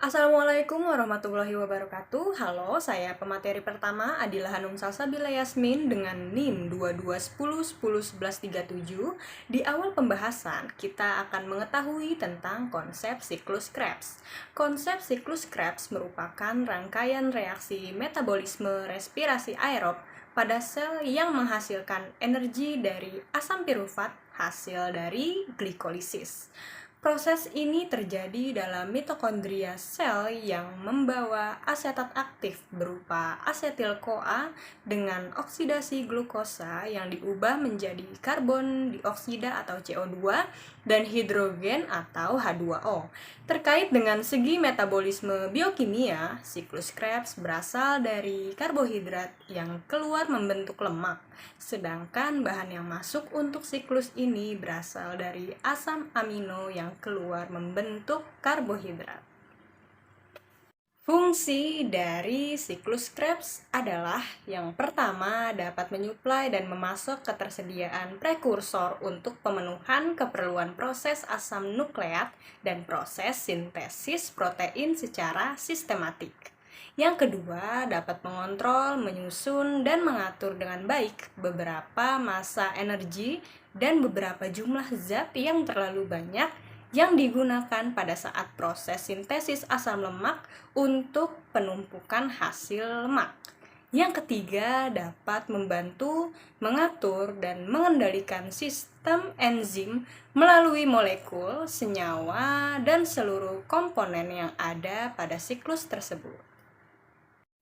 Assalamualaikum warahmatullahi wabarakatuh. Halo, saya pemateri pertama Adila Hanum Salsabila Yasmin dengan NIM 2210101137. Di awal pembahasan, kita akan mengetahui tentang konsep siklus Krebs. Konsep siklus Krebs merupakan rangkaian reaksi metabolisme respirasi aerob pada sel yang menghasilkan energi dari asam pirufat hasil dari glikolisis. Proses ini terjadi dalam mitokondria sel yang membawa asetat aktif berupa asetil-CoA dengan oksidasi glukosa yang diubah menjadi karbon dioksida atau CO2 dan hidrogen atau H2O. Terkait dengan segi metabolisme biokimia, siklus Krebs berasal dari karbohidrat yang keluar membentuk lemak, sedangkan bahan yang masuk untuk siklus ini berasal dari asam amino yang keluar membentuk karbohidrat. Fungsi dari siklus Krebs adalah yang pertama dapat menyuplai dan memasok ketersediaan prekursor untuk pemenuhan keperluan proses asam nukleat dan proses sintesis protein secara sistematik. Yang kedua, dapat mengontrol, menyusun, dan mengatur dengan baik beberapa massa energi dan beberapa jumlah zat yang terlalu banyak yang digunakan pada saat proses sintesis asam lemak untuk penumpukan hasil lemak. Yang ketiga, dapat membantu mengatur dan mengendalikan sistem enzim melalui molekul, senyawa, dan seluruh komponen yang ada pada siklus tersebut.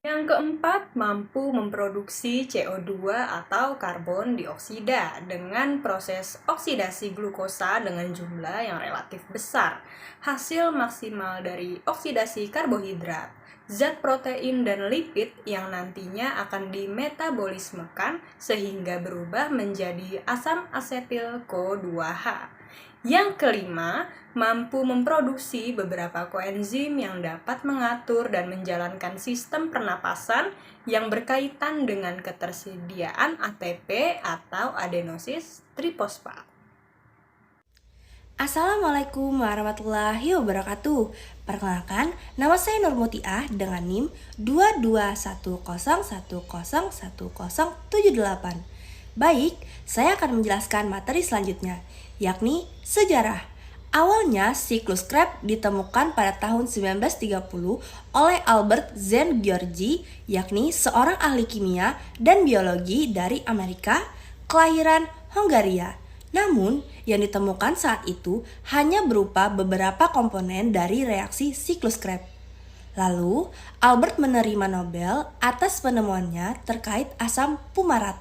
Yang keempat, mampu memproduksi CO2 atau karbon dioksida dengan proses oksidasi glukosa dengan jumlah yang relatif besar. Hasil maksimal dari oksidasi karbohidrat, zat protein dan lipid yang nantinya akan dimetabolismekan sehingga berubah menjadi asam asetil CoA2H. Yang kelima, mampu memproduksi beberapa koenzim yang dapat mengatur dan menjalankan sistem pernapasan yang berkaitan dengan ketersediaan ATP atau adenosis trifosfat. Assalamualaikum warahmatullahi wabarakatuh. Perkenalkan, nama saya Nur Mutiah dengan NIM 2210101078. Baik, saya akan menjelaskan materi selanjutnya, yakni sejarah. Awalnya, siklus Krebs ditemukan pada tahun 1930 oleh Albert Szent-Györgyi, yakni seorang ahli kimia dan biologi dari Amerika, kelahiran Hongaria. Namun, yang ditemukan saat itu hanya berupa beberapa komponen dari reaksi siklus Krebs. Lalu, Albert menerima Nobel atas penemuannya terkait asam fumarat,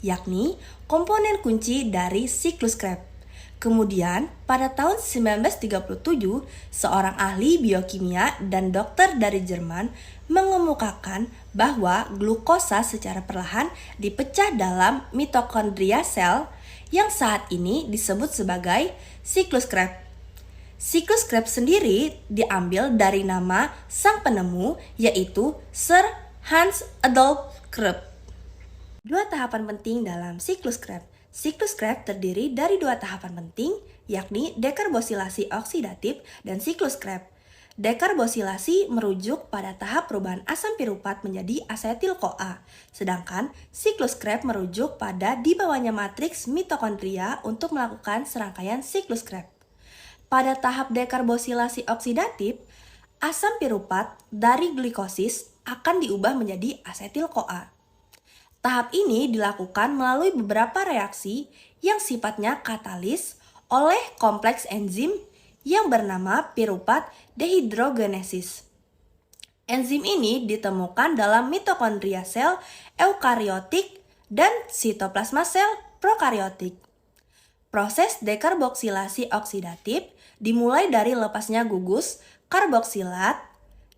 yakni komponen kunci dari siklus Krebs. Kemudian, pada tahun 1937, seorang ahli biokimia dan dokter dari Jerman mengemukakan bahwa glukosa secara perlahan dipecah dalam mitokondria sel yang saat ini disebut sebagai siklus Krebs. Siklus Krebs sendiri diambil dari nama sang penemu, yaitu Sir Hans Adolf Krebs. Dua tahapan penting dalam siklus Krebs. Siklus Krebs terdiri dari dua tahapan penting, yakni dekarbosilasi oksidatif dan siklus Krebs. Dekarbosilasi merujuk pada tahap perubahan asam piruvat menjadi asetil-CoA, sedangkan siklus Krebs merujuk pada dibawanya matriks mitokondria untuk melakukan serangkaian siklus Krebs. Pada tahap dekarbosilasi oksidatif, asam piruvat dari glikosis akan diubah menjadi asetil-CoA. Tahap ini dilakukan melalui beberapa reaksi yang sifatnya katalis oleh kompleks enzim yang bernama piruvat dehidrogenesis. Enzim ini ditemukan dalam mitokondria sel eukariotik dan sitoplasma sel prokariotik. Proses dekarboksilasi oksidatif dimulai dari lepasnya gugus karboksilat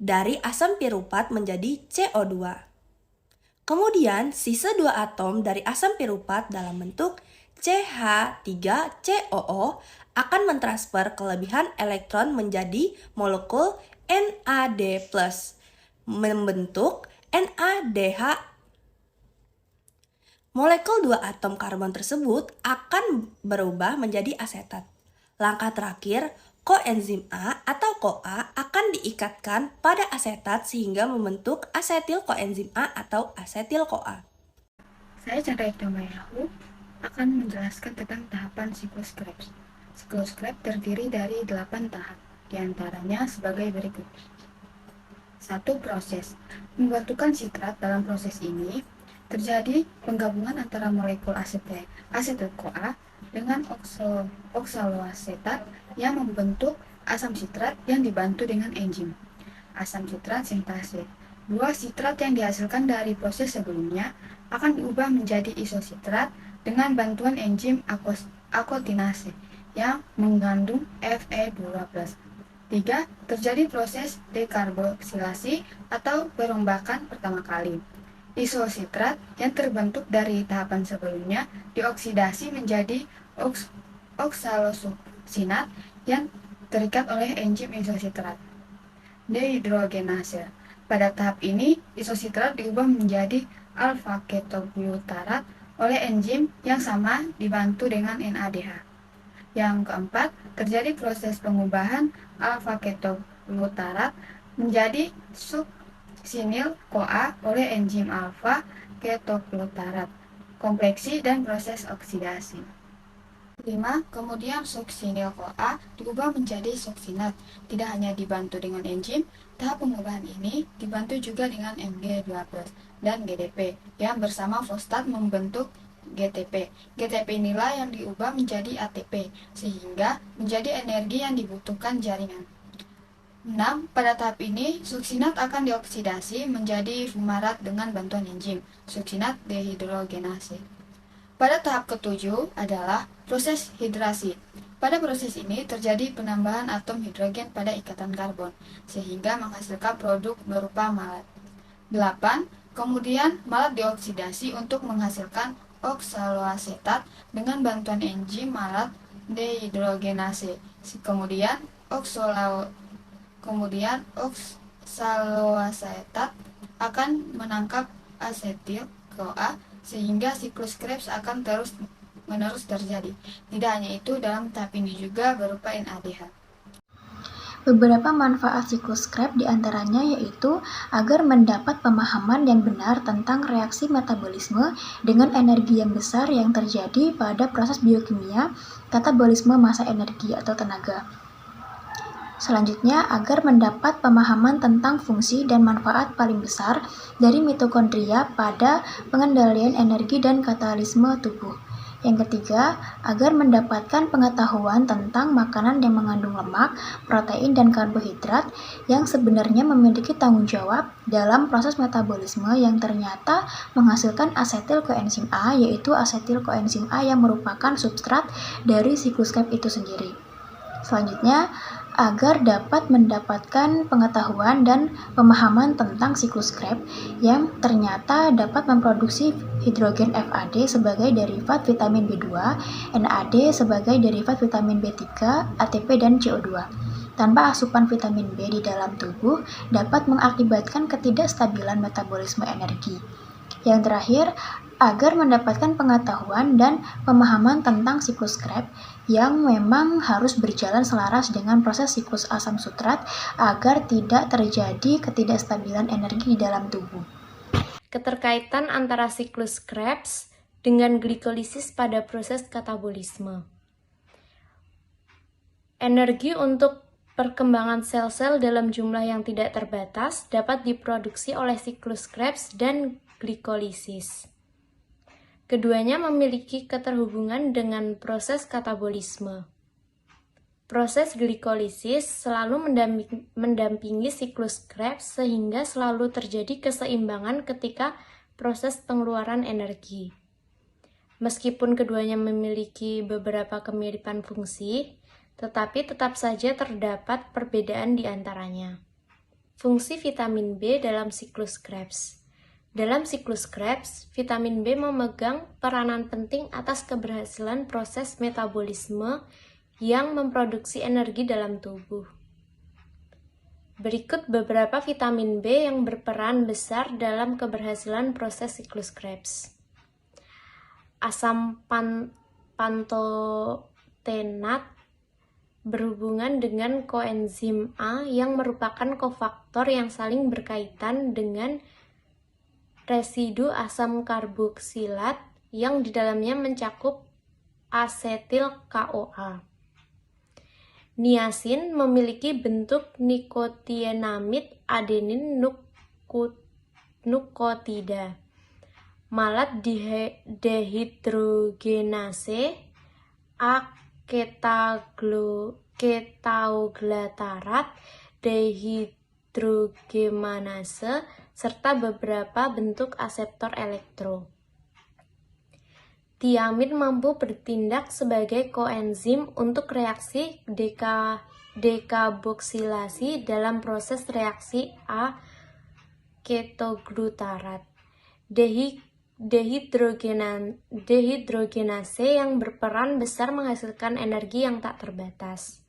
dari asam piruvat menjadi CO2. Kemudian, sisa 2 atom dari asam piruvat dalam bentuk CH3COO akan mentransfer kelebihan elektron menjadi molekul NAD+, membentuk NADH. Molekul dua atom karbon tersebut akan berubah menjadi asetat. Langkah terakhir, koenzim A atau CoA akan diikatkan pada asetat sehingga membentuk asetil koenzim A atau asetil CoA. Saya Chandra Ikdamayahu akan menjelaskan tentang tahapan siklus Krebs. Siklus Krebs terdiri dari 8 tahap, diantaranya sebagai berikut. 1. Proses. Pembentukan sitrat. Dalam proses ini terjadi penggabungan antara molekul asetil CoA dengan oksaloasetat yang membentuk asam sitrat yang dibantu dengan enzim asam sitrat sintase. Dua sitrat yang dihasilkan dari proses sebelumnya akan diubah menjadi isositrat dengan bantuan enzim akotinase yang mengandung Fe2+. 3. Terjadi proses dekarboksilasi atau perombakan pertama kali. Isositrat yang terbentuk dari tahapan sebelumnya dioksidasi menjadi oksalosuccinat yang terikat oleh enzim isositrat. Dehidrogenase. Pada tahap ini, isositrat diubah menjadi alfa-ketoglutarat oleh enzim yang sama dibantu dengan NADH. Yang keempat, terjadi proses pengubahan alfa-ketoglutarat menjadi suksinil CoA oleh enzim alfa-ketoglutarat, kompleksi dan proses oksidasi. 5. Kemudian suksinil CoA diubah menjadi suksinat. Tidak hanya dibantu dengan enzim, tahap pengubahan ini dibantu juga dengan Mg2+ dan GDP yang bersama fosfat membentuk GTP. GTP inilah yang diubah menjadi ATP sehingga menjadi energi yang dibutuhkan jaringan. 6. Pada tahap ini, suksinat akan dioksidasi menjadi fumarat dengan bantuan enzim suksinat dehidrogenase. Pada tahap ketujuh adalah proses hidrasi. Pada proses ini terjadi penambahan atom hidrogen pada ikatan karbon, sehingga menghasilkan produk berupa malat. 8. Kemudian malat dioksidasi untuk menghasilkan oksaloasetat dengan bantuan enzim malat dehidrogenase. Kemudian oksaloasetat akan menangkap asetil CoA sehingga siklus Krebs akan terus-menerus terjadi. Tidak hanya itu, dalam tahap ini juga berupa NADH. Beberapa manfaat siklus Krebs diantaranya yaitu agar mendapat pemahaman yang benar tentang reaksi metabolisme dengan energi yang besar yang terjadi pada proses biokimia, katabolisme massa energi atau tenaga. Selanjutnya, agar mendapat pemahaman tentang fungsi dan manfaat paling besar dari mitokondria pada pengendalian energi dan katabolisme tubuh. Yang ketiga, agar mendapatkan pengetahuan tentang makanan yang mengandung lemak, protein, dan karbohidrat yang sebenarnya memiliki tanggung jawab dalam proses metabolisme yang ternyata menghasilkan asetil koenzim A, yaitu asetil koenzim A yang merupakan substrat dari siklus Krebs itu sendiri. Selanjutnya, agar dapat mendapatkan pengetahuan dan pemahaman tentang siklus Krebs yang ternyata dapat memproduksi hidrogen FAD sebagai derivat vitamin B2, NAD sebagai derivat vitamin B3, ATP, dan CO2. Tanpa asupan vitamin B di dalam tubuh dapat mengakibatkan ketidakstabilan metabolisme energi. Yang terakhir, agar mendapatkan pengetahuan dan pemahaman tentang siklus Krebs yang memang harus berjalan selaras dengan proses siklus asam sutrat agar tidak terjadi ketidakstabilan energi di dalam tubuh. Keterkaitan antara siklus Krebs dengan glikolisis pada proses katabolisme. Energi untuk perkembangan sel-sel dalam jumlah yang tidak terbatas dapat diproduksi oleh siklus Krebs dan glikolisis. Keduanya memiliki keterhubungan dengan proses katabolisme. Proses glikolisis selalu mendampingi siklus Krebs sehingga selalu terjadi keseimbangan ketika proses pengeluaran energi. Meskipun keduanya memiliki beberapa kemiripan fungsi, tetapi tetap saja terdapat perbedaan di antaranya. Fungsi vitamin B dalam siklus Krebs. Dalam siklus Krebs, vitamin B memegang peranan penting atas keberhasilan proses metabolisme yang memproduksi energi dalam tubuh. Berikut beberapa vitamin B yang berperan besar dalam keberhasilan proses siklus Krebs. asam pantotenat berhubungan dengan koenzim A yang merupakan kofaktor yang saling berkaitan dengan residu asam karboksilat yang di dalamnya mencakup asetil CoA. Niacin memiliki bentuk nikotinamid adenin nukleotida. Malat dehidrogenase ketaglutarat, dehidrogenase, serta beberapa bentuk aseptor elektro. Tiamid mampu bertindak sebagai koenzim untuk reaksi dekarboksilasi dalam proses reaksi A-ketoglutarat. Dehidrogenase yang berperan besar menghasilkan energi yang tak terbatas.